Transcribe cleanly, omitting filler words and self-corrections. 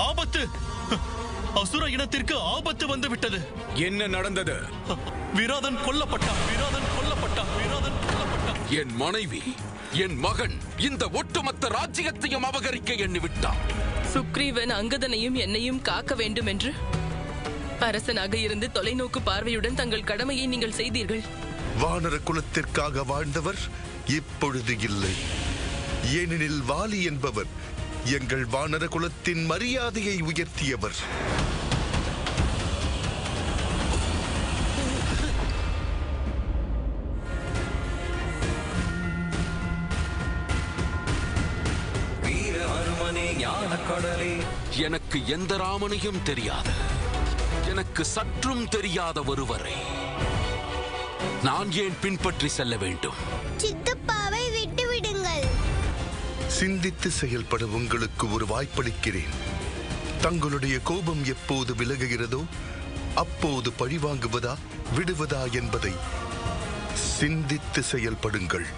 ஆபத்து! அசுர இனத்திற்கு ஆபத்து வந்து விட்டது. என்ன நடந்தது? விராதன் கொல்லப்பட்டான். என் மனைவி, என் மகன், இந்த ஒட்டுமொத்த ராஜ்யத்தையும் அபகரிக்க எண்ணிவிட்டான். சுக்ரீவன் அங்கதனையும் என்னையும் காக்க வேண்டும் என்று அரசனாக இருந்து தொலைநோக்கு பார்வையுடன் தங்கள் கடமையை நீங்கள் செய்தீர்கள். வானர குலத்திற்காக வாழ்ந்தவர் இப்பொழுது இல்லை. ஏனெனில் வாலி என்பவர் எங்கள் வானர குலத்தின் மரியாதையை உயர்த்தியவர். எனக்கு எந்த ராமனையும் தெரியாது. எனக்கு சற்றும் தெரியாத ஒருவரை நான் ஏன் பின்பற்றி செல்ல வேண்டும்? சித்தப்பாவை விட்டு விடுங்கள். சிந்தித்து செயல்பட உங்களுக்கு ஒரு வாய்ப்பளிக்கிறேன். தங்களுடைய கோபம் எப்போது விலகுகிறதோ அப்போது பழிவாங்குவதா விடுவதா என்பதை சிந்தித்து செயல்படுங்கள்.